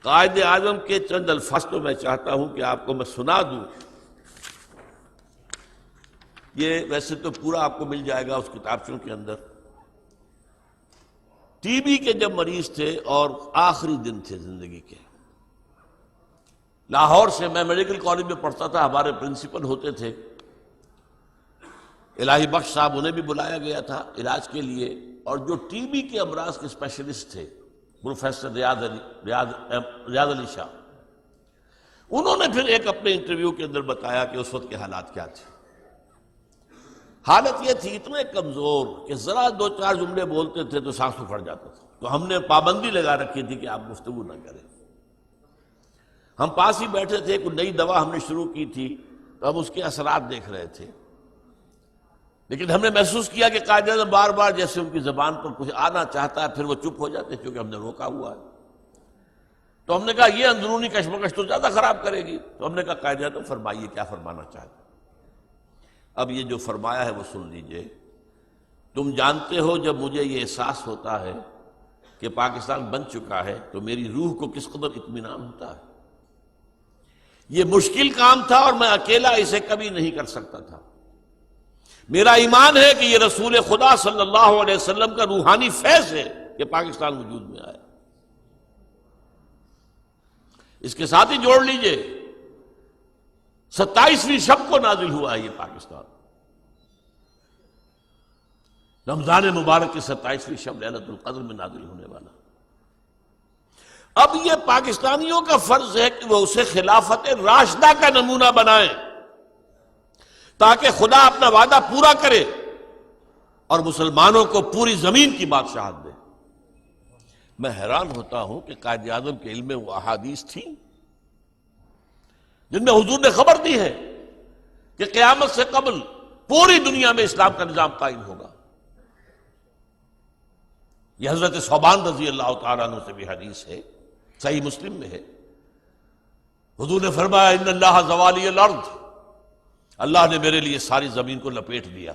قائد اعظم کے چند الفاظ تو میں چاہتا ہوں کہ آپ کو میں سنا دوں. یہ ویسے تو پورا آپ کو مل جائے گا اس کتابچوں کے اندر. ٹی بی کے جب مریض تھے اور آخری دن تھے زندگی کے، لاہور سے، میں میڈیکل کالج میں پڑھتا تھا، ہمارے پرنسپل ہوتے تھے الہی بخش صاحب، انہیں بھی بلایا گیا تھا علاج کے لیے. اور جو ٹی بی کے امراض کے اسپیشلسٹ تھے پروفیسر ریاض علی شاہ، انہوں نے پھر ایک اپنے انٹرویو کے اندر بتایا کہ اس وقت کے حالات کیا تھے. حالت یہ تھی اتنے کمزور کہ ذرا دو چار جملے بولتے تھے تو سانس پھڑ جاتا تھا. تو ہم نے پابندی لگا رکھی تھی کہ آپ گفتگو نہ کریں. ہم پاس ہی بیٹھے تھے، کوئی نئی دوا ہم نے شروع کی تھی تو ہم اس کے اثرات دیکھ رہے تھے. لیکن ہم نے محسوس کیا کہ قائد اعظم بار بار جیسے ان کی زبان پر کچھ آنا چاہتا ہے پھر وہ چپ ہو جاتے، کیونکہ ہم نے روکا ہوا ہے. تو ہم نے کہا یہ اندرونی کشمکش تو زیادہ خراب کرے گی. تو ہم نے کہا قائد اعظم فرمائیے کیا فرمانا چاہتے. اب یہ جو فرمایا ہے وہ سن لیجئے. تم جانتے ہو جب مجھے یہ احساس ہوتا ہے کہ پاکستان بن چکا ہے تو میری روح کو کس قدر اطمینان ہوتا ہے. یہ مشکل کام تھا اور میں اکیلا اسے کبھی نہیں کر سکتا تھا. میرا ایمان ہے کہ یہ رسول خدا صلی اللہ علیہ وسلم کا روحانی فیض ہے کہ پاکستان وجود میں آیا. اس کے ساتھ ہی جوڑ لیجئے 27ویں شب کو نازل ہوا ہے یہ پاکستان. رمضان مبارک کی 27ویں شب لیلۃ القدر میں نازل ہونے والا. اب یہ پاکستانیوں کا فرض ہے کہ وہ اسے خلافت راشدہ کا نمونہ بنائیں تاکہ خدا اپنا وعدہ پورا کرے اور مسلمانوں کو پوری زمین کی بادشاہت دے. میں حیران ہوتا ہوں کہ قائد اعظم کے علم میں وہ احادیث تھیں جن میں حضور نے خبر دی ہے کہ قیامت سے قبل پوری دنیا میں اسلام کا نظام قائم ہوگا. یہ حضرت ثوبان رضی اللہ تعالیٰ عنہ سے بھی حدیث ہے، صحیح مسلم میں ہے. حضور نے فرمایا ان اللہ زوالی الارض، اللہ نے میرے لیے ساری زمین کو لپیٹ دیا.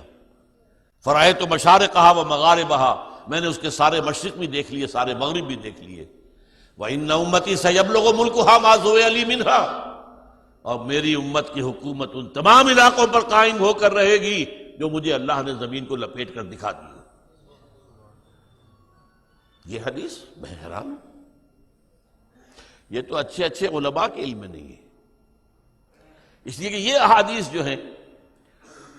فرأیت مشارقہا و مغاربہا، میں نے اس کے سارے مشرق بھی دیکھ لیے، سارے مغرب بھی دیکھ لیے. وَإِنَّ أُمَّتِي سَيَبْلُغُ مُلْكُهَا مَا زُوِّيَ لِي مِنْهَا، اور میری امت کی حکومت ان تمام علاقوں پر قائم ہو کر رہے گی جو مجھے اللہ نے زمین کو لپیٹ کر دکھا دی. یہ حدیث میں حیران ہوں. یہ تو اچھے اچھے علماء کے علم میں نہیں ہے. اس لیے کہ یہ احادیث جو ہیں،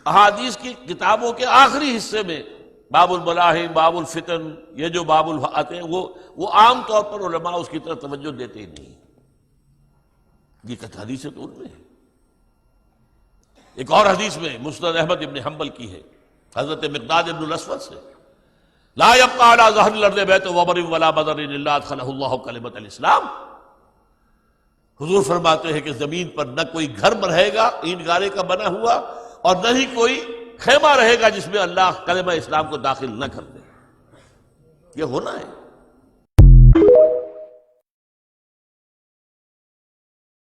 احادیث کی کتابوں کے آخری حصے میں باب الملاحم، باب الفتن، یہ جو باب آتے ہیں وہ عام طور پر علماء اس کی طرف توجہ دیتے ہی نہیں. یہ حدیث تو ان میں ہے. ایک اور حدیث میں مسند احمد ابن حنبل کی ہے حضرت مقداد ابن الاسود سے، لا يبقى على ظهر الارض بیت وبر ولا بدر الا ادخله الله کلمۃ الاسلام. حضور فرماتے ہیں کہ زمین پر نہ کوئی گھر رہے گا اینٹ گارے کا بنا ہوا اور نہ ہی کوئی خیمہ رہے گا جس میں اللہ کلمہ اسلام کو داخل نہ کر دے. یہ ہونا ہے.